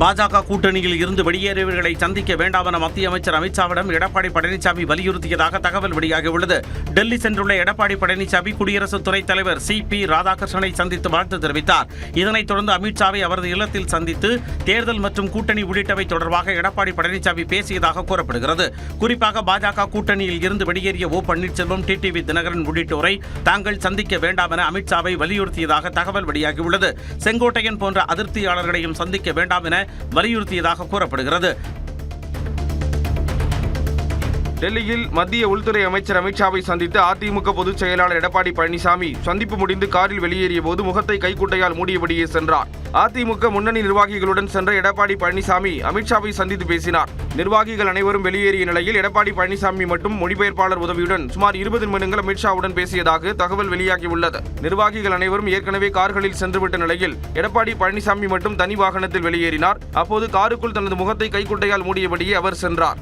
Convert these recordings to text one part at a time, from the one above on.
பாஜக கூட்டணியில் இருந்து வெளியேறியவர்களை சந்திக்க வேண்டாம் என மத்திய அமைச்சர் அமித்ஷாவிடம் எடப்பாடி பழனிசாமி வலியுறுத்தியதாக தகவல் வெளியாகியுள்ளது. டெல்லி சென்றுள்ள எடப்பாடி பழனிசாமி குடியரசு துணைத் தலைவர் CP ராதாகிருஷ்ணனை சந்தித்து வாழ்த்து தெரிவித்தார். இதனைத் தொடர்ந்து அமித்ஷாவை அவரது இல்லத்தில் சந்தித்து தேர்தல் மற்றும் கூட்டணி உள்ளிட்டவை தொடர்பாக எடப்பாடி பழனிசாமி பேசியதாக கூறப்படுகிறது. குறிப்பாக பாஜக கூட்டணியில் இருந்து வெளியேறிய பன்னீர்செல்வம், டிடிவி தினகரன் உள்ளிட்டோரை தாங்கள் சந்திக்க வேண்டாம் என அமித்ஷாவை வலியுறுத்தியதாக தகவல் வெளியாகியுள்ளது. செங்கோட்டையன் போன்ற அதிருப்தியாளர்களையும் சந்திக்க வேண்டாம் என வலியுறுத்தியதாக கூறப்படுகிறது. டெல்லியில் மத்திய உள்துறை அமைச்சர் அமித்ஷாவை சந்தித்து அதிமுக பொதுச் செயலாளர் எடப்பாடி பழனிசாமி சந்திப்பு முடிந்து காரில் வெளியேறிய போது முகத்தை கைக்குட்டையால் மூடியபடியே சென்றார். அதிமுக முன்னணி நிர்வாகிகளுடன் சென்ற எடப்பாடி பழனிசாமி அமித்ஷாவை சந்தித்து பேசினார். நிர்வாகிகள் அனைவரும் வெளியேறிய நிலையில் எடப்பாடி பழனிசாமி மட்டும் மொழிபெயர்ப்பாளர் உதவியுடன் சுமார் 20 நிமிடங்கள் அமித்ஷாவுடன் பேசியதாக தகவல் வெளியாகியுள்ளது. நிர்வாகிகள் அனைவரும் ஏற்கனவே கார்களில் சென்றுவிட்ட நிலையில் எடப்பாடி பழனிசாமி மட்டும் தனி வாகனத்தில் வெளியேறினார். அப்போது காருக்குள் தனது முகத்தை கைக்குட்டையால் மூடியபடியே அவர் சென்றார்.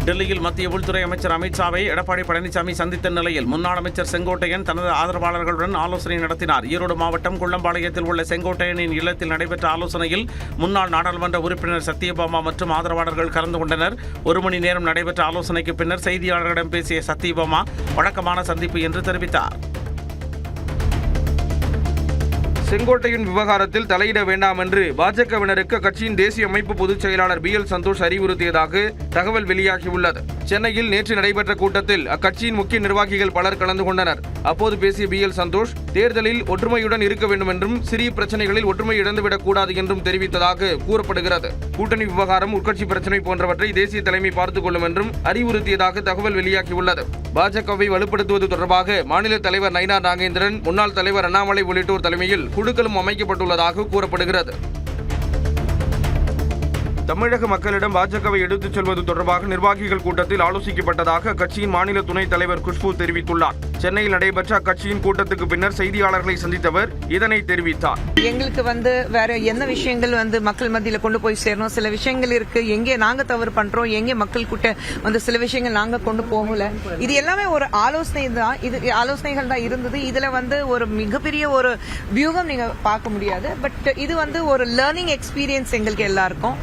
டெல்லியில் மத்திய உள்துறை அமைச்சர் அமித்ஷாவை எடப்பாடி பழனிசாமி சந்தித்த நிலையில் முன்னாள் அமைச்சர் செங்கோட்டையன் தனது ஆதரவாளர்களுடன் ஆலோசனை நடத்தினார். ஈரோடு மாவட்டம் குள்ளம்பாளையத்தில் உள்ள செங்கோட்டையனின் இல்லத்தில் நடைபெற்ற ஆலோசனையில் முன்னாள் நாடாளுமன்ற உறுப்பினர் சத்யபாமா மற்றும் ஆதரவாளர்கள் கலந்து கொண்டனர். 1 மணி நேரம் நடைபெற்ற ஆலோசனைக்கு பின்னர் செய்தியாளர்களிடம் பேசிய சத்யபாமா வழக்கமான சந்திப்பு என்று தெரிவித்தார். செங்கோட்டையின் விவகாரத்தில் தலையிட வேண்டாம் என்று பாஜகவினருக்கு கட்சியின் தேசிய அமைப்பு பொதுச் செயலாளர் BL சந்தோஷ் அறிவுறுத்தியதாக தகவல் வெளியாகியுள்ளது. சென்னையில் நேற்று நடைபெற்ற கூட்டத்தில் அக்கட்சியின் முக்கிய நிர்வாகிகள் பலர் கலந்து கொண்டனர். அப்போது பேசிய BL சந்தோஷ் தேர்தலில் ஒற்றுமையுடன் இருக்க வேண்டும் என்றும் சிறிய பிரச்சனைகளில் ஒற்றுமை இழந்துவிடக் கூடாது என்றும் தெரிவித்ததாக கூறப்படுகிறது. கூட்டணி விவகாரம், உட்கட்சி பிரச்சனை போன்றவற்றை தேசிய தலைமை பார்த்துக் கொள்ளும் என்றும் அறிவுறுத்தியதாக தகவல் வெளியாகியுள்ளது. பாஜகவை வலுப்படுத்துவது தொடர்பாக மாநில தலைவர் நயினார் நாகேந்திரன், முன்னாள் தலைவர் அண்ணாமலை உள்ளிட்டோர் தலைமையில் குழுக்களும் அமைக்கப்பட்டுள்ளதாக கூறப்படுகிறது. தமிழக மக்களிடம் பாஜகவை எடுத்துச் செல்வது தொடர்பாக நிர்வாகிகள் கூட்டத்தில் ஆலோசிக்கப்பட்டதாக கட்சியின் மாநில துணைத் தலைவர் குஷ்பு தெரிவித்துள்ளார். சென்னையில் நடைபெற்ற அக்கட்சியின் கூட்டத்துக்கு பின்னர் செய்தியாளர்களை சந்தித்தவர் இதனை தெரிவித்தார். எங்களுக்கு வேற என்ன விஷயங்கள் மக்கள் மத்தியில கொண்டு போய் சேரணும், சில விஷயங்கள் இருக்கு, எங்கே நாங்க தவறு பண்றோம், எங்கே மக்கள் கூட்ட சில விஷயங்கள் நாங்க கொண்டு போகல, இது எல்லாமே ஒரு ஆலோசனை தான். இது ஆலோசனைகள் தான் இருந்தது. இதுல ஒரு மிகப்பெரிய ஒரு வியூகம் நீங்க பார்க்க முடியாது. பட் இது ஒரு லேர்னிங் எக்ஸ்பீரியன்ஸ் எங்களுக்கு எல்லாருக்கும்.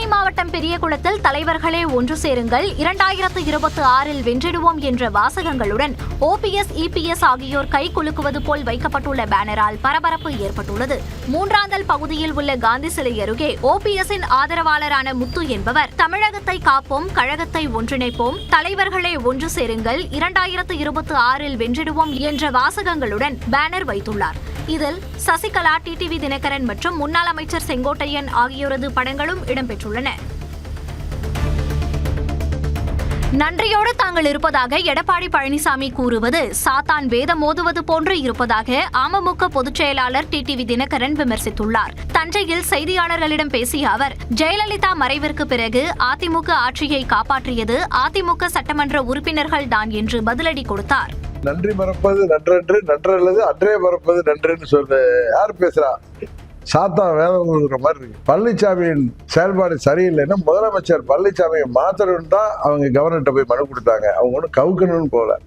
மாவட்டம் பெரியகுளத்தில் தலைவர்களே ஒன்று சேருங்கள், 2026 வென்றிடுவோம் என்ற வாசகங்களுடன் OPS, EPS ஆகியோர் கை குலுக்குவது போல் வைக்கப்பட்டுள்ள பேனரால் பரபரப்பு ஏற்பட்டுள்ளது. மூன்றாந்தல் பகுதியில் உள்ள காந்தி சிலை அருகே OPS-இன் ஆதரவாளரான முத்து என்பவர் தமிழகத்தை காப்போம், கழகத்தை ஒன்றிணைப்போம், தலைவர்களே ஒன்று சேருங்கள், 2026 வென்றிடுவோம் என்ற வாசகங்களுடன் பேனர் வைத்துள்ளார். இதில் சசிகலா, டிடிவி தினகரன் மற்றும் முன்னாள் அமைச்சர் செங்கோட்டையன் ஆகியோரது படங்களும் இடம்பெற்றுள்ளன. நன்றியோடு தாங்கள் இருப்பதாக எடப்பாடி பழனிசாமி கூறுவது சாத்தான் வேதம் ஓதுவது போன்று இருப்பதாக அமமுக பொதுச் செயலாளர் டிடிவி தினகரன் விமர்சித்துள்ளார். தஞ்சையில் செய்தியாளர்களிடம் பேசிய அவர், ஜெயலலிதா மறைவிற்கு பிறகு அதிமுக ஆட்சியை காப்பாற்றியது அதிமுக சட்டமன்ற உறுப்பினர்கள் தான் என்று பதிலடி கொடுத்தார். நன்றி மறப்பது நன்றன்று, நன்றல்லது அன்றே மறப்பது நன்றுன்னு சொல்ல யார் பேசுறா? சாத்தா வேதம் கொடுக்குற மாதிரி இருக்கு. பழனிசாமியின் செயல்பாடு சரியில்லைன்னா முதலமைச்சர் பழனிசாமியை மாத்தணும்னு தான் அவங்க கவர்னர்கிட்ட போய் மனு கொடுத்தாங்க. அவங்க ஒன்றும் கவுக்கணும்னு போல.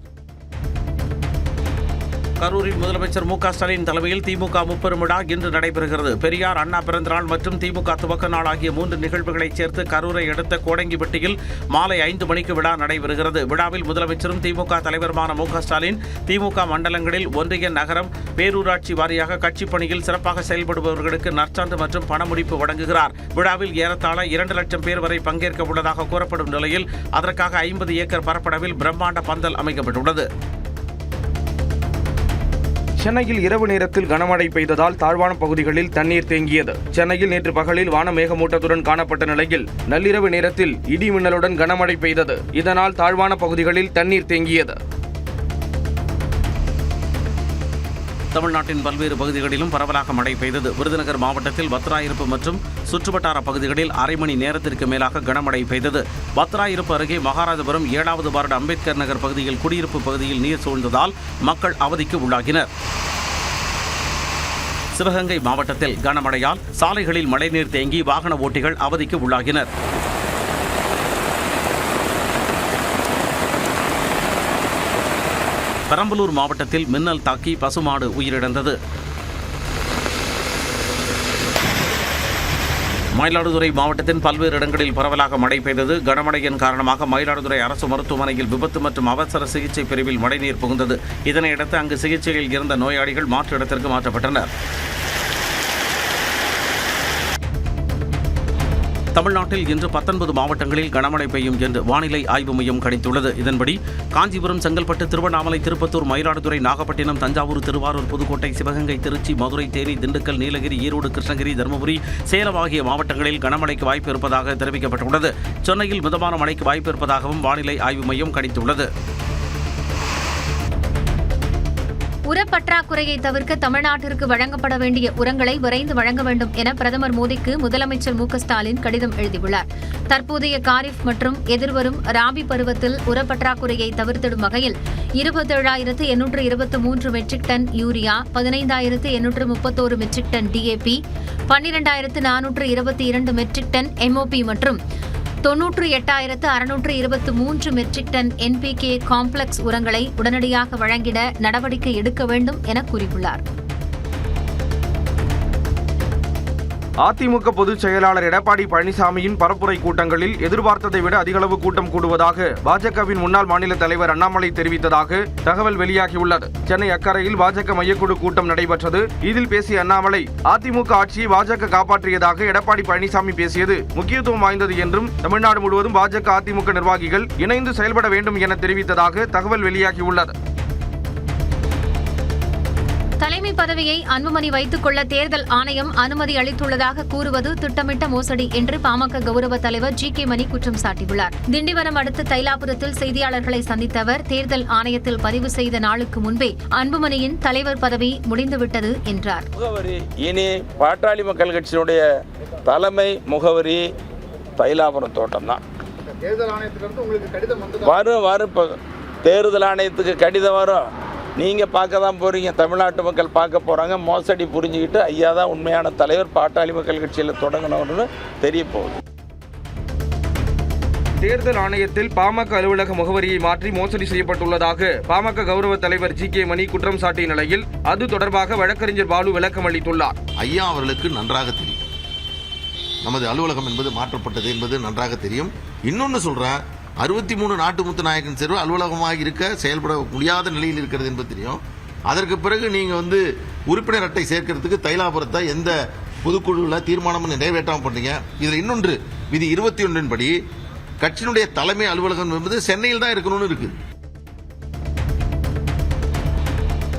கரூரில் முதலமைச்சர் MK ஸ்டாலின் தலைமையில் திமுக முப்பெரும் விழா இன்று நடைபெறுகிறது. பெரியார், அண்ணா பிறந்தநாள் மற்றும் திமுக துவக்க நாள் ஆகிய 3 நிகழ்வுகளை சேர்த்து கரூரை அடுத்த கோடங்கிப்பட்டியில் மாலை 5 மணிக்கு விழா நடைபெறுகிறது. விழாவில் முதலமைச்சரும் திமுக தலைவருமான MK ஸ்டாலின் திமுக மண்டலங்களில் ஒன்றிய, நகரம், பேரூராட்சி வாரியாக கட்சிப் பணியில் சிறப்பாக செயல்படுபவர்களுக்கு நற்சான்று மற்றும் பணமுடிப்பு வழங்குகிறார். விழாவில் ஏறத்தாழ 2 லட்சம் பேர் வரை பங்கேற்க உள்ளதாக கூறப்படும் நிலையில் அதற்காக 50 ஏக்கர் பரப்பளவில் பிரம்மாண்ட பந்தல் அமைக்கப்பட்டுள்ளது. சென்னையில் இரவு நேரத்தில் கனமழை பெய்ததால் தாழ்வான பகுதிகளில் தண்ணீர் தேங்கியது. சென்னையில் நேற்று பகலில் வான மேகமூட்டத்துடன் காணப்பட்ட நிலையில் நள்ளிரவு நேரத்தில் இடி மின்னலுடன் கனமழை பெய்தது. இதனால் தாழ்வான பகுதிகளில் தண்ணீர் தேங்கியது. தமிழ்நாட்டின் பல்வேறு பகுதிகளிலும் பரவலாக மழை பெய்தது. விருதுநகர் மாவட்டத்தில் பத்ராயிருப்பு மற்றும் சுற்றுவட்டார பகுதிகளில் அரை மணி நேரத்திற்கு மேலாக கனமழை பெய்தது. பத்ராயிருப்பு அருகே மகாராஜபுரம் 7வது வார்டு அம்பேத்கர் நகர் பகுதியில் குடியிருப்பு பகுதியில் நீர் சூழ்ந்ததால் மக்கள் அவதிக்கு உள்ளாகினர். சிவகங்கை மாவட்டத்தில் கனமழையால் சாலைகளில் மழைநீர் தேங்கி வாகன ஓட்டிகள் அவதிக்கு உள்ளாகினர். பெரம்பலூர் மாவட்டத்தில் மின்னல் தாக்கி பசுமாடு உயிரிழந்தது. மயிலாடுதுறை மாவட்டத்தின் பல்வேறு இடங்களில் பரவலாக மழை பெய்தது. கனமழையின் காரணமாக மயிலாடுதுறை அரசு மருத்துவமனையில் விபத்து மற்றும் அவசர சிகிச்சை பிரிவில் மழைநீர் புகுந்தது. இதனையடுத்து அங்கு சிகிச்சையில் இருந்த நோயாளிகள் மாற்று இடத்திற்கு மாற்றப்பட்டனர். தமிழ்நாட்டில் இன்று 19 மாவட்டங்களில் கனமழை பெய்யும் என்று வானிலை ஆய்வு மையம் கணித்துள்ளது. இதன்படி காஞ்சிபுரம், செங்கல்பட்டு, திருவண்ணாமலை, திருப்பத்தூர், மயிலாடுதுறை, நாகப்பட்டினம், தஞ்சாவூர், திருவாரூர், புதுக்கோட்டை, சிவகங்கை, திருச்சி, மதுரை, தேனி, திண்டுக்கல், நீலகிரி, ஈரோடு, கிருஷ்ணகிரி, தருமபுரி, சேலம் ஆகிய மாவட்டங்களில் கனமழைக்கு வாய்ப்பு இருப்பதாக தெரிவிக்கப்பட்டுள்ளது. சென்னையில் மிதமான மழைக்கு வாய்ப்பு இருப்பதாகவும் வானிலை ஆய்வு மையம் கணித்துள்ளது. உரப்பற்றாக்குறையை தவிர்க்க தமிழ்நாட்டிற்கு வழங்கப்பட வேண்டிய உரங்களை விரைந்து வழங்க வேண்டும் என பிரதமர் மோடிக்கு முதலமைச்சர் மு.க.ஸ்டாலின் கடிதம் எழுதியுள்ளார். தற்போதைய காரிஃப் மற்றும் எதிர்வரும் ராபி பருவத்தில் உரப்பற்றாக்குறையை தவிர்த்திடும் வகையில் 27,823 metric ton urea, 15,831 metric ton DAP, 12,422 metric ton MOP மற்றும் 98,623 மெட்ரிக் டன் NPK காம்ப்ளெக்ஸ் உரங்களை உடனடியாக வழங்கிட நடவடிக்கை எடுக்க வேண்டும் என கூறியுள்ளார். அதிமுக பொதுச் செயலாளர் எடப்பாடி பழனிசாமியின் பரப்புரை கூட்டங்களில் எதிர்பார்த்ததை விட அதிகளவு கூட்டம் கூடுவதாக பாஜகவின் முன்னாள் மாநில தலைவர் அண்ணாமலை தெரிவித்ததாக தகவல் வெளியாகியுள்ளது. சென்னை அக்கரையில் பாஜக மையக்குழு கூட்டம் நடைபெற்றது. இதில் பேசிய அண்ணாமலை, அதிமுக ஆட்சியை பாஜக காப்பாற்றியதாக எடப்பாடி பழனிசாமி பேசியது முக்கியத்துவம் வாய்ந்தது என்றும் தமிழ்நாடு முழுவதும் பாஜக அதிமுக நிர்வாகிகள் இணைந்து செயல்பட வேண்டும் என தெரிவித்ததாக தகவல் வெளியாகியுள்ளது. தலைமை பதவியை அன்புமணி வைத்துக் கொள்ள தேர்தல் ஆணையம் அனுமதி அளித்துள்ளதாக கூறுவது திட்டமிட்ட மோசடி என்று பாமக கௌரவ தலைவர் G.K. மணி குற்றம் சாட்டியுள்ளார். திண்டிவனம் அடுத்த தைலாபுரத்தில் செய்தியாளர்களை சந்தித்த அவர், தேர்தல் ஆணையத்தில் பதிவு செய்த நாளுக்கு முன்பே அன்புமணியின் தலைவர் பதவி முடிந்துவிட்டது என்றார். இனி பாட்டாளி மக்கள் கட்சியினுடைய தலைமை முகவரி தைலாபுரம் தோட்டம் தான். வரும் தேர்தல் ஆணையத்துக்கு கடிதம் வரும். நீங்கள் பார்க்க தான் போகிறீங்க, தமிழ்நாட்டு மக்கள் பார்க்க போகிறாங்க. மோசடி புரிஞ்சுக்கிட்டு ஐயா தான் உண்மையான தலைவர், பாட்டாளி மக்கள் கட்சியில் தொடங்கணும்னு தெரிய போகுது. தேர்தல் ஆணையத்தில் பாமக அலுவலக முகவரியை மாற்றி மோசடி செய்யப்பட்டுள்ளதாக பாமக கௌரவ தலைவர் G.K. மணி குற்றம் சாட்டிய நிலையில் அது தொடர்பாக வழக்கறிஞர் பாலு விளக்கம் அளித்துள்ளார். ஐயா அவர்களுக்கு நன்றாக தெரியும் நமது அலுவலகம் என்பது மாற்றப்பட்டது என்பது நன்றாக தெரியும். இன்னொன்று சொல்கிறேன், 63 நாட்டு முத்து நாயக்கன் சேர்வு அலுவலகமாக இருக்க செயல்பட முடியாத நிலையில் இருக்கிறது என்பது தெரியும். அதற்கு பிறகு நீங்கள் உறுப்பினர் அட்டை சேர்க்கிறதுக்கு தைலாபுரத்தை எந்த பொதுக்குழுவில் தீர்மானமும் நிறைவேற்றாமல் பண்ணீங்க. இதில் இன்னொன்று, விதி 21 படி கட்சியினுடைய தலைமை அலுவலகம் என்பது சென்னையில் தான் இருக்கணும்னு இருக்குது.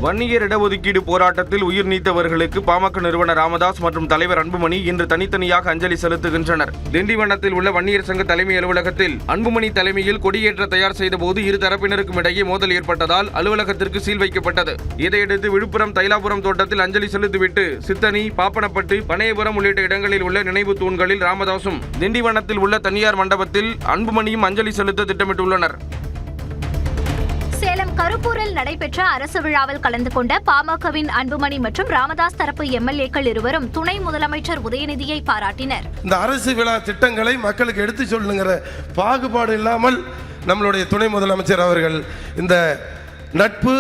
வன்னியர் இடஒதுக்கீடு போராட்டத்தில் உயிர் நீத்தவர்களுக்கு பாமக நிறுவனர் ராமதாஸ் மற்றும் தலைவர் அன்புமணி இன்று தனித்தனியாக அஞ்சலி செலுத்துகின்றனர். திண்டிவனத்தில் உள்ள வன்னியர் சங்க தலைமை அலுவலகத்தில் அன்புமணி தலைமையில் கொடியேற்ற தயார் செய்த போது இரு தரப்பினருக்கும் இடையே மோதல் ஏற்பட்டதால் அலுவலகத்திற்கு சீல் வைக்கப்பட்டது. இதையடுத்து விழுப்புரம் தைலாபுரம் தோட்டத்தில் அஞ்சலி செலுத்திவிட்டு சித்தனி, பாப்பனப்பட்டு, பனையபுரம் உள்ளிட்ட இடங்களில் உள்ள நினைவு தூண்களில் ராமதாசும், திண்டிவனத்தில் உள்ள தனியார் மண்டபத்தில் அன்புமணியும் அஞ்சலி செலுத்த திட்டமிட்டுள்ளனர். சேலம் கருப்பூரில் நடைபெற்ற அரசு விழாவில் கலந்து கொண்ட பாமகவின் அன்புமணி மற்றும் ராமதாஸ் தரப்பு MLA-க்கள் இருவரும் துணை முதலமைச்சர் உதயநிதியை பாராட்டினர். இந்த அரசு விழா திட்டங்களை மக்களுக்கு எடுத்து சொல்லுங்கிற பாகுபாடு இல்லாமல் நம்மளுடைய துணை முதலமைச்சர் அவர்கள் இந்த நட்பு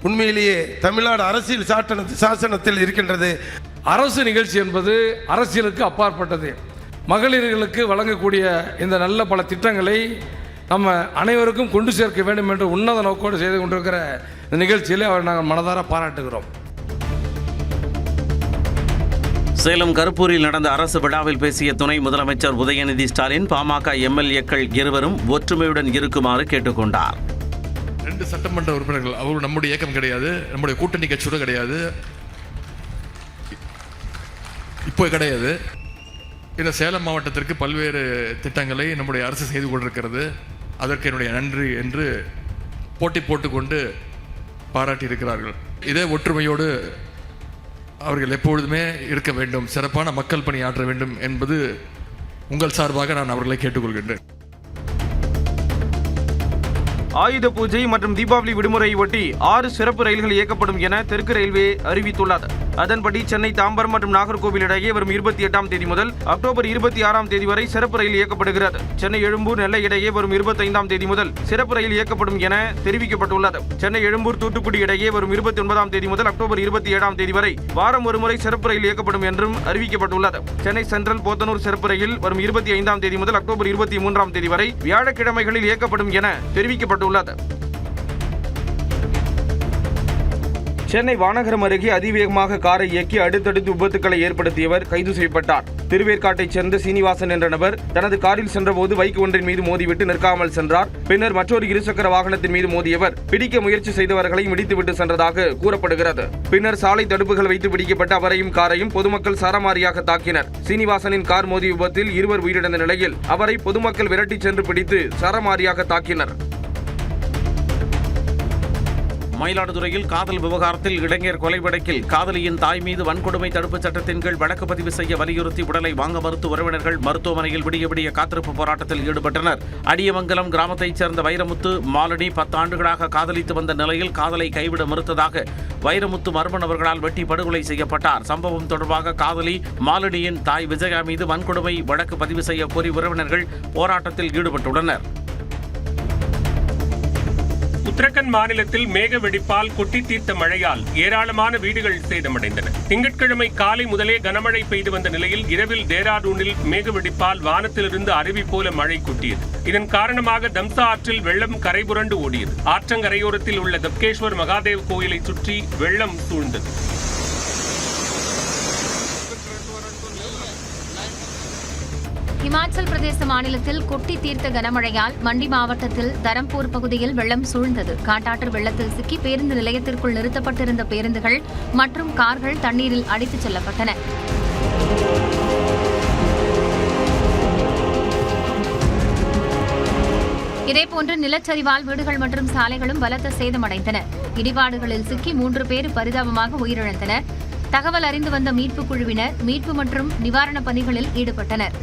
உண்மையிலேயே தமிழ்நாடு அரசியல் சாசனத்தில் இருக்கின்றது. அரசு நிகழ்ச்சி என்பது அரசியலுக்கு அப்பாற்பட்டது. மகளிர்களுக்கு வழங்கக்கூடிய இந்த நல்ல பல திட்டங்களை நம்ம அனைவருக்கும் கொண்டு சேர்க்க வேண்டும் என்ற உன்னத நோக்கோடு செய்து கொண்டிருக்கிற இந்த நிகழ்ச்சியில் அவர் நாங்கள் மனதார பாராட்டுகிறோம். சேலம் கருப்பூரில் நடந்த அரசு விழாவில் பேசிய துணை முதலமைச்சர் உதயநிதி ஸ்டாலின் பாமக MLA-க்கள் இருவரும் ஒற்றுமையுடன் இருக்குமாறு கேட்டுக்கொண்டார். 2 சட்டமன்ற உறுப்பினர்கள், அவர் நம்முடைய இயக்கம் கிடையாது, நம்முடைய கூட்டணி கட்சியோட கிடையாது, இப்போ கிடையாது. இந்த சேலம் மாவட்டத்திற்கு பல்வேறு திட்டங்களை நம்முடைய அரசு செய்து கொண்டிருக்கிறது. அதற்கு என்னுடைய நன்றி என்று போட்டி போட்டுக்கொண்டு பாராட்டியிருக்கிறார்கள். இதே ஒற்றுமையோடு அவர்கள் எப்பொழுதுமே இருக்க வேண்டும், சிறப்பான மக்கள் பணி ஆற்ற வேண்டும் என்பது உங்கள் சார்பாக நான் அவர்களை கேட்டுக்கொள்கின்றேன். ஆயுத பூஜை மற்றும் தீபாவளி விடுமுறையை ஒட்டி 6 சிறப்பு ரயில்கள் இயக்கப்படும் என தெற்கு ரயில்வே அறிவித்துள்ளது. அதன்படி சென்னை தாம்பரம் மற்றும் நாகர்கோவில் இடையே வரும் 28ஆம் தேதி முதல் அக்டோபர் 26ஆம் தேதி வரை சிறப்பு ரயில் இயக்கப்படுகிறது. சென்னை எழும்பூர் நெல்லை இடையே வரும் 25ஆம் தேதி முதல் சிறப்பு ரயில் இயக்கப்படும் என தெரிவிக்கப்பட்டுள்ளது. சென்னை எழும்பூர் தூத்துக்குடி இடையே வரும் 29ஆம் தேதி முதல் அக்டோபர் 27ஆம் தேதி வரை வாரம் ஒருமுறை சிறப்பு ரயில் இயக்கப்படும் என்றும் அறிவிக்கப்பட்டுள்ளது. சென்னை சென்ட்ரல் போத்தனூர் சிறப்பு ரயில் வரும் 25ஆம் தேதி முதல் அக்டோபர் 23ஆம் தேதி வரை வியாழக்கிழமைகளில் இயக்கப்படும் என தெரிவிக்கப்பட்டுள்ளது. சென்னை வானகரம் அருகே அதிவேகமாக காரை இயக்கி அடுத்தடுத்து விபத்துக்களை ஏற்படுத்தியவர் கைது செய்யப்பட்டார். திருவேற்காட்டைச் சேர்ந்த சீனிவாசன் என்ற நபர் தனது காரில் சென்றபோது பைக் ஒன்றின் மீது மோதிவிட்டு நிற்காமல் சென்றார். பின்னர் மற்றொரு இருசக்கர வாகனத்தின் மீது மோதியவர் பிடிக்க முயற்சி செய்தவர்களை மிதித்துவிட்டு சென்றதாக கூறப்படுகிறது. பின்னர் சாலை தடுப்புகள் வைத்து பிடிக்கப்பட்ட அவரையும் காரையும் பொதுமக்கள் சரமாரியாக தாக்கினர். சீனிவாசனின் கார் மோதிய விபத்தில் 2 உயிரிழந்த நிலையில் அவரை பொதுமக்கள் விரட்டிச் சென்று பிடித்து சரமாரியாக தாக்கினர். மயிலாடுதுறையில் காதல் விவகாரத்தில் இளைஞர் கொலை வழக்கில் காதலியின் தாய் மீது வன்கொடுமை தடுப்புச் சட்டத்தின் கீழ் வழக்கு பதிவு செய்ய வலியுறுத்தி உடலை வாங்க மறுத்து உறவினர்கள் மருத்துவமனையில் விடிய காத்திருப்பு போராட்டத்தில் ஈடுபட்டனர். அடியமங்கலம் கிராமத்தைச் சேர்ந்த வைரமுத்து மாலினி 10 ஆண்டுகளாக காதலித்து வந்த நிலையில் காதலை கைவிட மறுத்ததாக வைரமுத்து மர்ம நபர்களால் வெட்டி படுகொலை செய்யப்பட்டார். சம்பவம் தொடர்பாக காதலி மாலினியின் தாய் விஜயா மீது வன்கொடுமை வழக்கு பதிவு செய்ய கோரி உறவினர்கள் போராட்டத்தில் ஈடுபட்டுள்ளனர். உத்தரகண்ட் மாநிலத்தில் மேக வெடிப்பால் கொட்டி தீர்த்த மழையால் ஏராளமான வீடுகள் சேதமடைந்தன. திங்கட்கிழமை காலை முதலே கனமழை பெய்து வந்த நிலையில் இரவில் டேராடூனில் மேக வெடிப்பால் வானத்திலிருந்து அருவி போல மழை கொட்டியது. இதன் காரணமாக தம்சா ஆற்றில் வெள்ளம் கரைபுரண்டு ஓடியது. ஆற்றங்கரையோரத்தில் உள்ள தப்கேஸ்வர் மகாதேவ் கோயிலை சுற்றி வெள்ளம் சூழ்ந்தது. இமாச்சல் பிரதேச மாநிலத்தில் கொட்டி தீர்த்த கனமழையால் மண்டி மாவட்டத்தில் தரம்பூர் பகுதியில் வெள்ளம் சூழ்ந்தது. காட்டாற்று வெள்ளத்தில் சிக்கி பேருந்து நிலையத்திற்குள் நிறுத்தப்பட்டிருந்த பேருந்துகள் மற்றும் கார்கள் தண்ணீரில் அடித்துச் செல்லப்பட்டன. இதேபோன்று நிலச்சரிவால் வீடுகள் மற்றும் சாலைகளும் பலத்த சேதமடைந்தன. இடிபாடுகளில் சிக்கி 3 பேர் பரிதாபமாக உயிரிழந்தனர். தகவல் அறிந்து வந்த மீட்புக் குழுவினர் மீட்பு மற்றும் நிவாரணப் பணிகளில் ஈடுபட்டனர்.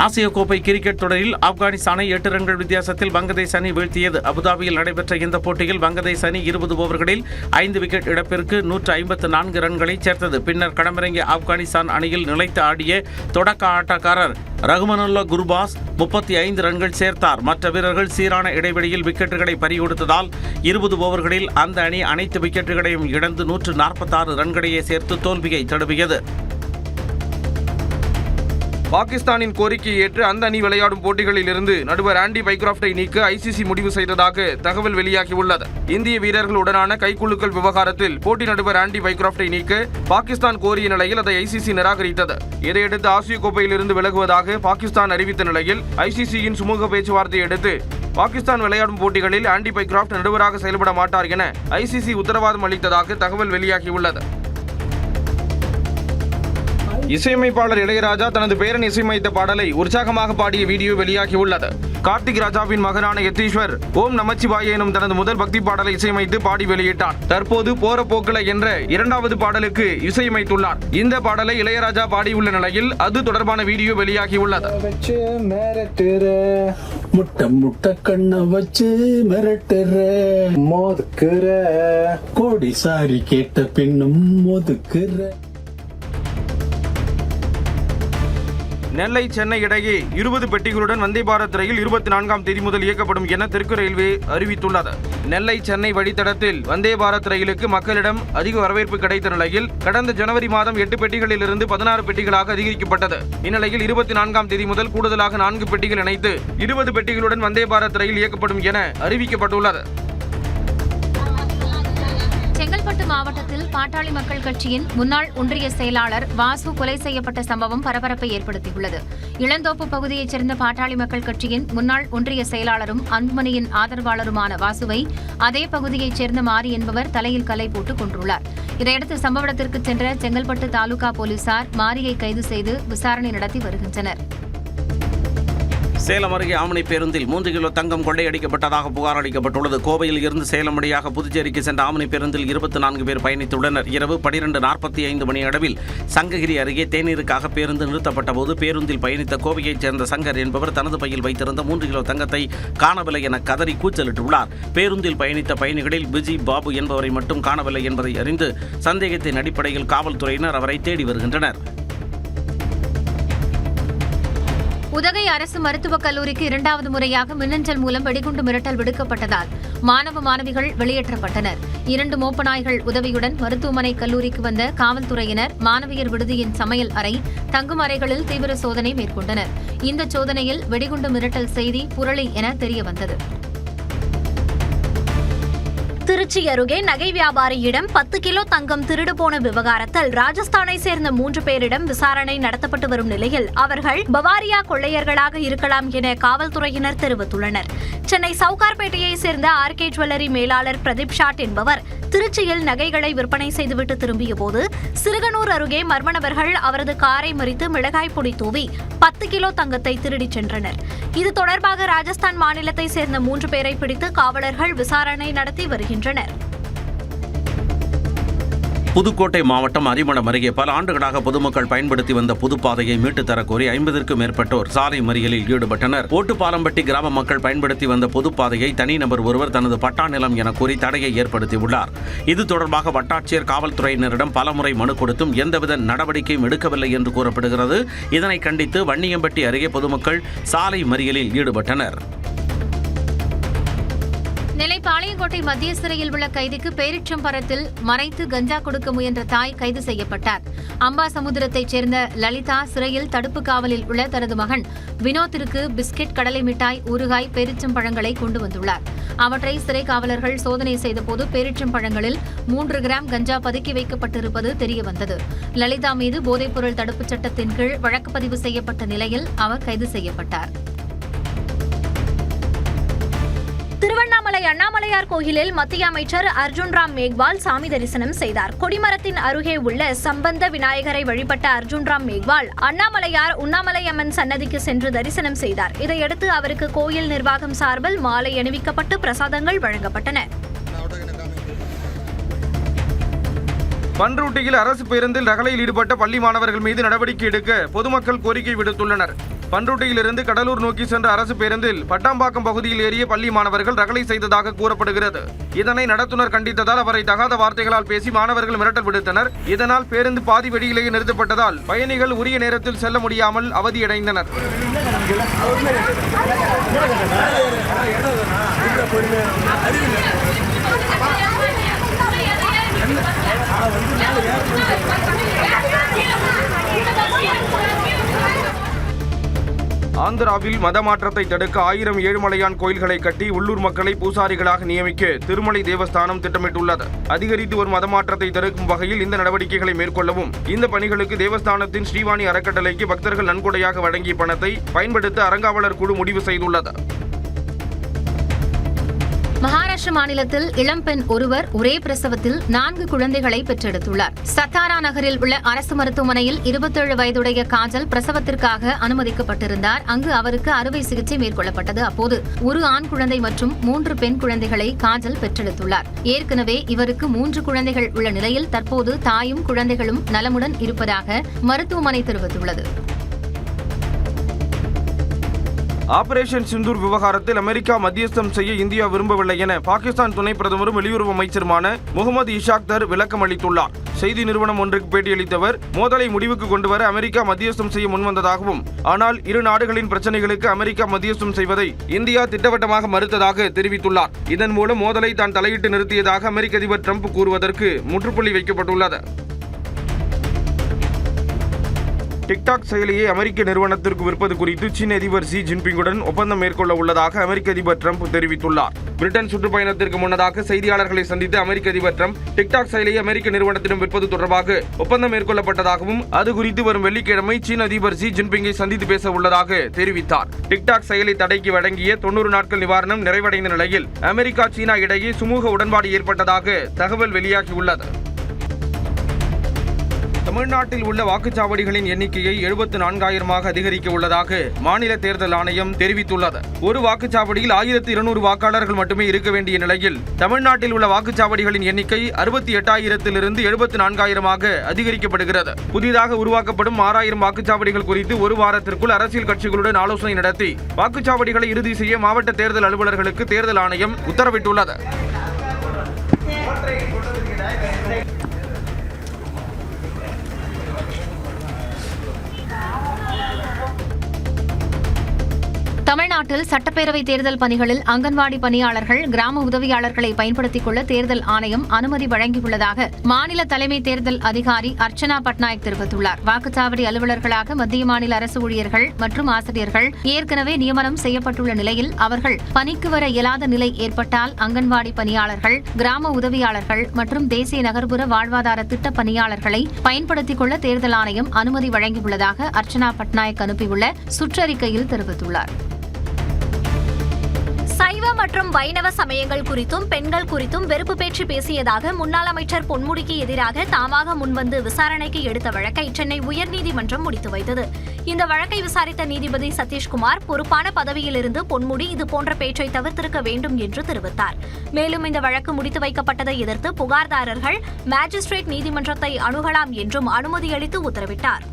ஆசிய கோப்பை கிரிக்கெட் தொடரில் ஆப்கானிஸ்தானை 8 ரன்கள் வித்தியாசத்தில் வங்கதேச அணி வீழ்த்தியது. அபுதாபியில் நடைபெற்ற இந்த போட்டியில் வங்கதேச அணி 20 ஓவர்களில் 5 விக்கெட் இழப்பிற்கு 154 ரன்களை சேர்த்தது. பின்னர் களமிறங்கிய ஆப்கானிஸ்தான் அணியில் நிலைத்து ஆடிய தொடக்க ஆட்டக்காரர் ரஹ்மனுல்லா குர்பாஸ் 35 ரன்கள் சேர்த்தார். மற்ற வீரர்கள் சீரான இடைவெளியில் விக்கெட்டுகளை பறிகொடுத்ததால் 20 ஓவர்களில் அந்த அணி அனைத்து விக்கெட்டுகளையும் இழந்து 146 ரன்களையே சேர்த்து தோல்வியை தழுவியது. பாகிஸ்தானின் கோரிக்கையை ஏற்று அந்த அணி விளையாடும் போட்டிகளில் இருந்து நடுவர் ஆண்டி பைக்ராப்டை நீக்க ஐசிசி முடிவு செய்ததாக தகவல் வெளியாகியுள்ளது. இந்திய வீரர்களுடனான கைக்குலுக்கல் விவகாரத்தில் போட்டி நடுவர் ஆண்டி பைக்ராப்டை நீக்க பாகிஸ்தான் கோரிய நிலையில் அதை ஐசிசி நிராகரித்தது. இதையடுத்து ஆசிய கோப்பையிலிருந்து விலகுவதாக பாகிஸ்தான் அறிவித்த நிலையில் ஐசிசியின் சுமூக பேச்சுவார்த்தையை அடுத்து பாகிஸ்தான் விளையாடும் போட்டிகளில் ஆண்டி பைக்ராப்ட் நடுவராக செயல்பட மாட்டார் என ஐசிசி உத்தரவாதம் அளித்ததாக தகவல் வெளியாகியுள்ளது. இசையமைப்பாளர் இளையராஜா தனது பேரன் இசையமைத்த பாடலை உற்சாகமாக பாடிய வீடியோ வெளியாகியுள்ளது. கார்த்திக் ராஜாவின் மகனான யத்தீஸ்வர் ஓம் நமச்சிவாய எனும் தனது முதல் பக்தி பாடலை இசையமைத்து பாடி வெளியிட்டார். தற்போது போற போக்குல என்ற 2வது பாடலுக்கு இசையமைத்துள்ளார். இந்த பாடலை இளையராஜா பாடியுள்ள நிலையில் அது தொடர்பான வீடியோ வெளியாகியுள்ளது. முட்டை கண்ண வச்சு மிரட்டுற மோதுக்குற கோடி சாரி கேட்ட பின்னும் மோதுக்குற. நெல்லை சென்னை இடையே 20 பெட்டிகளுடன் வந்தே பாரத் ரயில் 24ஆம் தேதி முதல் இயக்கப்படும் என தெற்கு ரயில்வே அறிவித்துள்ளது. நெல்லை சென்னை வழித்தடத்தில் வந்தே பாரத் ரயிலுக்கு மக்களிடம் அதிக வரவேற்பு கிடைத்த நிலையில் கடந்த ஜனவரி மாதம் 8 பெட்டிகளில் இருந்து 16 பெட்டிகளாக அதிகரிக்கப்பட்டது. இந்நிலையில் 24ஆம் தேதி முதல் கூடுதலாக 4 பெட்டிகள் இணைத்து 20 பெட்டிகளுடன் வந்தே பாரத் ரயில் இயக்கப்படும் என அறிவிக்கப்பட்டுள்ளது. செங்கல்பட்டு மாவட்டத்தில் பாட்டாளி மக்கள் கட்சியின் முன்னாள் ஒன்றிய செயலாளர் வாசு கொலை செய்யப்பட்ட சம்பவம் பரபரப்பை ஏற்படுத்தியுள்ளது. இளந்தோப்பு பகுதியைச் சேர்ந்த பாட்டாளி மக்கள் கட்சியின் முன்னாள் ஒன்றிய செயலாளரும் அன்புமணியின் ஆதரவாளருமான வாசுவை அதே பகுதியைச் சேர்ந்த மாரி என்பவர் தலையில் கல்லை போட்டுக் கொன்றுள்ளார். இதையடுத்து சம்பவ இடத்திற்கு சென்ற செங்கல்பட்டு தாலுகா போலீசார் மாரியை கைது செய்து விசாரணை நடத்தி வருகின்றனர். சேலம் அருகே ஆம்னி பேருந்தில் 3 கிலோ தங்கம் கொள்ளையடிக்கப்பட்டதாக புகார் அளிக்கப்பட்டுள்ளது. கோவையில் இருந்து சேலம் வழியாக புதுச்சேரிக்கு சென்ற ஆம்னி பேருந்தில் 24 பேர் பயணித்துள்ளனர். இரவு 12:45 மணி அளவில் சங்ககிரி அருகே தேநீருக்காக பேருந்து நிறுத்தப்பட்ட போது பேருந்தில் பயணித்த கோவையைச் சேர்ந்த சங்கர் என்பவர் தனது பையில் வைத்திருந்த 3 கிலோ தங்கத்தை காணவில்லை என கதறி கூச்சலிட்டுள்ளார். பேருந்தில் பயணித்த பயணிகளில் பிஜி பாபு என்பவரை மட்டும் காணவில்லை என்பதை அறிந்து சந்தேகத்தின் அடிப்படையில் காவல்துறையினர் அவரை தேடி வருகின்றனர். உதகை அரசு மருத்துவக் கல்லூரிக்கு 2வது முறையாக மின்னஞ்சல் மூலம் வெடிகுண்டு மிரட்டல் விடுக்கப்பட்டதால் மாணவ மாணவிகள் வெளியேற்றப்பட்டனர். 2 மோப்ப நாய்கள் உதவியுடன் மருத்துவமனை கல்லூரிக்கு வந்த காவல்துறையினர் மாணவியர் விடுதியின் சமையல் அறை, தங்கும் அறைகளில் தீவிர சோதனை மேற்கொண்டனர். இந்த சோதனையில் வெடிகுண்டு மிரட்டல் செய்தி புரளி என தெரியவந்தது. திருச்சி அருகே நகை வியாபாரியிடம் 10 கிலோ தங்கம் திருடு போன விவகாரத்தில் ராஜஸ்தானை சேர்ந்த 3 பேரிடம் விசாரணை நடத்தப்பட்டு வரும் நிலையில் அவர்கள் பவாரியா கொள்ளையர்களாக இருக்கலாம் என காவல்துறையினர் தெரிவித்துள்ளனர். சென்னை சவுகார்பேட்டையை சேர்ந்த ஆர்கே ஜுவல்லரி மேலாளர் பிரதீப் ஷாட் என்பவர் திருச்சியில் நகைகளை விற்பனை செய்துவிட்டு திரும்பிய போது சிறுகனூர் அருகே மர்ம நபர்கள் அவரது காரை மறித்து மிளகாய் பொடி தூவி 10 கிலோ தங்கத்தை திருடிச் சென்றனர். இது தொடர்பாக ராஜஸ்தான் மாநிலத்தை சேர்ந்த 3 பேரை பிடித்து காவலர்கள் விசாரணை நடத்தி வருகின்றனர். புதுக்கோட்டை மாவட்டம் அரிமளம் அருகே பல ஆண்டுகளாக பொதுமக்கள் பயன்படுத்தி வந்த புதுப்பாதையை மீட்டுத் தரக்கோரி 50க்கும் மேற்பட்டோர் சாலை மறியலில் ஈடுபட்டனர். ஓட்டுப்பாலம்பட்டி கிராம மக்கள் பயன்படுத்தி வந்த பொதுப்பாதையை தனிநபர் ஒருவர் தனது பட்டா நிலம் என கூறி தடையை ஏற்படுத்தியுள்ளார். இது தொடர்பாக வட்டாட்சியர் காவல்துறையினரிடம் பலமுறை மனு கொடுத்தும் எந்தவித நடவடிக்கையும் எடுக்கவில்லை என்று கூறப்படுகிறது. இதனை கண்டித்து வன்னியம்பட்டி அருகே பொதுமக்கள் சாலை மறியலில் ஈடுபட்டனர். நெல்லை பாளையங்கோட்டை மத்திய சிறையில் உள்ள கைதிக்கு பேரிச்சம்பரத்தில் மறைத்து கஞ்சா கொடுக்க முயன்ற தாய் கைது செய்யப்பட்டார். அம்பாசமுத்திரத்தைச் சேர்ந்த லலிதா சிறையில் தடுப்பு காவலில் உள்ள தனது மகன் வினோத்திற்கு பிஸ்கெட், கடலை மிட்டாய், ஊறுகாய், பேரிச்சம்பழங்களை கொண்டு வந்துள்ளார். அவற்றை சிறை காவலர்கள் சோதனை செய்தபோது பேரிச்சம்பழங்களில் 3 கிராம் கஞ்சா பதுக்கி வைக்கப்பட்டிருப்பது தெரியவந்தது. லலிதா மீது போதைப்பொருள் தடுப்புச் சட்டத்தின் கீழ் வழக்கு பதிவு செய்யப்பட்ட நிலையில் அவர் கைது செய்யப்பட்டார். திருவண்ணாமலை அண்ணாமலையார் கோயிலில் மத்திய அமைச்சர் அர்ஜுன் ராம் மேக்வால் சாமி தரிசனம் செய்தார். கொடிமரத்தின் அருகே உள்ள சம்பந்த விநாயகரை வழிபட்ட அர்ஜுன் ராம் மேக்வால் அண்ணாமலையார் உண்ணாமலை அம்மன் சன்னதிக்கு சென்று தரிசனம் செய்தார். இதையடுத்து அவருக்கு கோயில் நிர்வாகம் சார்பில் மாலை அணிவிக்கப்பட்டு பிரசாதங்கள் வழங்கப்பட்டன. பன்ருட்டியில் அரசு பேருந்தில் ரகளையில் ஈடுபட்ட பள்ளி மாணவர்கள் மீது நடவடிக்கை எடுக்க பொதுமக்கள் கோரிக்கை விடுத்துள்ளனர். பன்ருட்டியிலிருந்து கடலூர் நோக்கி சென்ற அரசு பேருந்தில் பட்டாம்பாக்கம் பகுதியில் ஏறிய பள்ளி மாணவர்கள் ரகளை செய்ததாக கூறப்படுகிறது. இதனை நடத்துனர் கண்டித்ததால் அவரை தகாத வார்த்தைகளால் பேசி மாணவர்கள் மிரட்டல் விடுத்தனர். இதனால் பேருந்து பாதி வழியிலேயே நிறுத்தப்பட்டதால் பயணிகள் உரிய நேரத்தில் செல்ல முடியாமல் அவதியடைந்தனர். ஆந்திராவில் மதமாற்றத்தை தடுக்க 1000 ஏழுமலையான் கோயில்களை கட்டி உள்ளூர் மக்களை பூசாரிகளாக நியமிக்க திருமலை தேவஸ்தானம் திட்டமிட்டுள்ளது. அதிகரித்து வரும் மதமாற்றத்தை தடுக்கும் வகையில் இந்த நடவடிக்கைகளை மேற்கொள்ளவும் இந்த பணிகளுக்கு தேவஸ்தானத்தின் ஸ்ரீவாணி அறக்கட்டளைக்கு பக்தர்கள் நன்கொடையாக வழங்கிய பணத்தை பயன்படுத்த அறங்காவலர் குழு முடிவு செய்துள்ளது. மகாராஷ்டிர மாநிலத்தில் இளம்பெண் ஒருவர் ஒரே பிரசவத்தில் 4 குழந்தைகளை பெற்றெடுத்துள்ளார். சத்தாரா நகரில் உள்ள அரசு மருத்துவமனையில் 27 வயதுடைய காஜல் பிரசவத்திற்காக அனுமதிக்கப்பட்டிருந்தார். அங்கு அவருக்கு அறுவை சிகிச்சை மேற்கொள்ளப்பட்டது. அப்போது ஒரு ஆண் குழந்தை மற்றும் 3 பெண் குழந்தைகளை காஜல் பெற்றெடுத்துள்ளார். ஏற்கனவே இவருக்கு 3 குழந்தைகள் உள்ள நிலையில் தற்போது தாயும் குழந்தைகளும் நலமுடன் இருப்பதாக மருத்துவமனை தெரிவித்துள்ளது. ஆபரேஷன் சிந்தூர் விவகாரத்தில் அமெரிக்கா மத்தியஸ்தம் செய்ய இந்தியா விரும்பவில்லை என பாகிஸ்தான் துணை பிரதமரும் வெளியுறவு அமைச்சருமான முகமது இஷாக் தர் விளக்கம் அளித்துள்ளார். செய்தி நிறுவனம் ஒன்றுக்கு பேட்டியளித்தவர் மோதலை முடிவுக்கு கொண்டுவர அமெரிக்கா மத்தியஸ்தம் செய்ய முன்வந்ததாகவும், ஆனால் இரு நாடுகளின் பிரச்சனைகளுக்கு அமெரிக்கா மத்தியஸ்தம் செய்வதை இந்தியா திட்டவட்டமாக மறுத்ததாக தெரிவித்துள்ளார். இதன் மூலம் மோதலை தான் தலையிட்டு நிறுத்தியதாக அமெரிக்க அதிபர் டிரம்ப் கூறுவதற்கு முற்றுப்புள்ளி வைக்கப்பட்டுள்ளது. டிக்டாக் செயலியை அமெரிக்க நிறுவனத்திற்கு விற்பது குறித்து சீன அதிபர் ஷி ஜின்பிங்குடன் ஒப்பந்தம் மேற்கொள்ள உள்ளதாக அமெரிக்க அதிபர் டிரம்ப் தெரிவித்துள்ளார். பிரிட்டன் சுற்றுப்பயணத்திற்கு முன்னதாக செய்தியாளர்களை சந்தித்த அமெரிக்க அதிபர் டிரம்ப் டிக்டாக் செயலியை அமெரிக்க நிறுவனத்திடம் விற்பது தொடர்பாக ஒப்பந்தம் மேற்கொள்ளப்பட்டதாகவும், அது குறித்து வரும் வெள்ளிக்கிழமை சீன அதிபர் ஷி ஜின்பிங்கை சந்தித்து பேச உள்ளதாக தெரிவித்தார். டிக்டாக் செயலி தடைக்கு வழங்கிய 90 நாட்கள் நிவாரணம் நிறைவடைந்த நிலையில் அமெரிக்கா, சீனா இடையே சுமூக உடன்பாடு ஏற்பட்டதாக தகவல் வெளியாகியுள்ளது. தமிழ்நாட்டில் உள்ள வாக்குச்சாவடிகளின் எண்ணிக்கையை 74,000ஆக அதிகரிக்க உள்ளதாக மாநில தேர்தல் ஆணையம் தெரிவித்துள்ளது. ஒரு வாக்குச்சாவடியில் 1200 வாக்காளர்கள் மட்டுமே இருக்க வேண்டிய நிலையில் தமிழ்நாட்டில் உள்ள வாக்குச்சாவடிகளின் எண்ணிக்கை 68,000 74,000ஆக அதிகரிக்கப்படுகிறது. புதிதாக உருவாக்கப்படும் 6,000 வாக்குச்சாவடிகள் குறித்து ஒரு வாரத்திற்குள் அரசியல் கட்சிகளுடன் ஆலோசனை நடத்தி வாக்குச்சாவடிகளை இறுதி செய்ய மாவட்ட தேர்தல் அலுவலர்களுக்கு தேர்தல் ஆணையம் உத்தரவிட்டுள்ளது. தமிழ்நாட்டில் சட்டப்பேரவை தேர்தல் பணிகளில் அங்கன்வாடி பணியாளர்கள், கிராம உதவியாளர்களை பயன்படுத்திக் கொள்ள தேர்தல் ஆணையம் அனுமதி வழங்கியுள்ளதாக மாநில தலைமை தேர்தல் அதிகாரி அர்ச்சனா பட்நாயக் தெரிவித்துள்ளார். வாக்குச்சாவடி அலுவலர்களாக மத்திய மாநில அரசு ஊழியர்கள் மற்றும் ஆசிரியர்கள் ஏற்கனவே நியமனம் செய்யப்பட்டுள்ள நிலையில் அவர்கள் பணிக்கு வர இயலாத நிலை ஏற்பட்டால் அங்கன்வாடி பணியாளர்கள், கிராம உதவியாளர்கள் மற்றும் தேசிய நகர்ப்புற வாழ்வாதார திட்ட பணியாளர்களை பயன்படுத்திக் கொள்ள தேர்தல் ஆணையம் அனுமதி வழங்கியுள்ளதாக அர்ச்சனா பட்நாயக் அனுப்பியுள்ள சுற்றறிக்கையில் தெரிவித்துள்ளார். சைவ மற்றும் வைணவ சமயங்கள் குறித்தும் பெண்கள் குறித்தும் வெறுப்பு பேச்சு பேசியதாக முன்னாள் அமைச்சர் பொன்முடிக்கு எதிராக தாமாக முன்வந்து விசாரணைக்கு எடுத்த வழக்கை சென்னை உயர்நீதிமன்றம் முடித்து வைத்தது. இந்த வழக்கை விசாரித்த நீதிபதி சதீஷ்குமார் பொறுப்பான பதவியிலிருந்து பொன்முடி இதுபோன்ற பேச்சை தவிர்த்திருக்க வேண்டும் என்று தெரிவித்தார். மேலும் இந்த வழக்கு முடித்து வைக்கப்பட்டதை எதிர்த்து புகார்தாரர்கள் மாஜிஸ்ட்ரேட் நீதிமன்றத்தை அணுகலாம் என்றும் அனுமதியளித்து உத்தரவிட்டார்.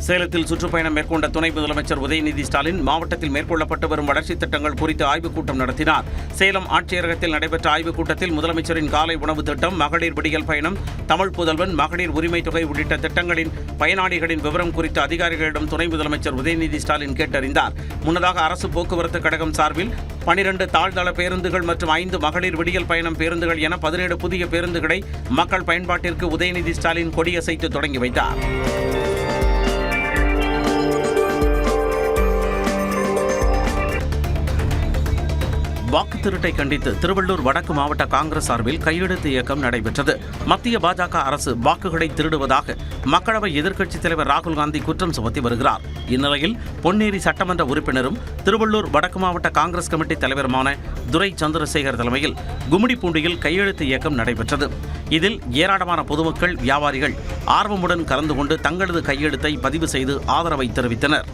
சேலத்தில் சுற்றுப்பயணம் மேற்கொண்ட துணை முதலமைச்சர் உதயநிதி ஸ்டாலின் மாவட்டத்தில் மேற்கொள்ளப்பட்டு வரும் வளர்ச்சித் திட்டங்கள் குறித்து ஆய்வுக் கூட்டம் நடத்தினார். சேலம் ஆட்சியரகத்தில் நடைபெற்ற ஆய்வுக் கூட்டத்தில் முதலமைச்சரின் காலை உணவு திட்டம், மகளிர் விடியல் பயணம், தமிழ் புதல்வன், மகளிர் உரிமை தொகை உள்ளிட்ட திட்டங்களின் பயனாளிகளின் விவரம் குறித்து அதிகாரிகளிடம் துணை முதலமைச்சர் உதயநிதி ஸ்டாலின் கேட்டறிந்தார். முன்னதாக அரசு போக்குவரத்து கழகம் சார்பில் 12 தாழ்தள பேருந்துகள் மற்றும் 5 மகளிர் விடியல் பயணம் பேருந்துகள் என 17 புதிய பேருந்துகளை மக்கள் பயன்பாட்டிற்கு உதயநிதி ஸ்டாலின் கொடியசைத்து தொடங்கி வைத்தார். வாக்கு திருட்டை கண்டித்து திருவள்ளூர் வடக்கு மாவட்ட காங்கிரஸ் சார்பில் கையெழுத்து இயக்கம் நடைபெற்றது. மத்திய பாஜக அரசு வாக்குகளை திருடுவதாக மக்களவை எதிர்க்கட்சித் தலைவர் ராகுல் காந்தி குற்றம் சுமத்தி வருகிறார். இந்நிலையில் பொன்னேரி சட்டமன்ற உறுப்பினரும் திருவள்ளூர் வடக்கு மாவட்ட காங்கிரஸ் கமிட்டி தலைவருமான துரை சந்திரசேகர் தலைமையில் கும்மிடிப்பூண்டியில் கையெழுத்து இயக்கம் நடைபெற்றது. இதில் ஏராளமான பொதுமக்கள், வியாபாரிகள் ஆர்வமுடன் கலந்து கொண்டு தங்களது கையெழுத்தை பதிவு செய்து ஆதரவை தெரிவித்தனர்.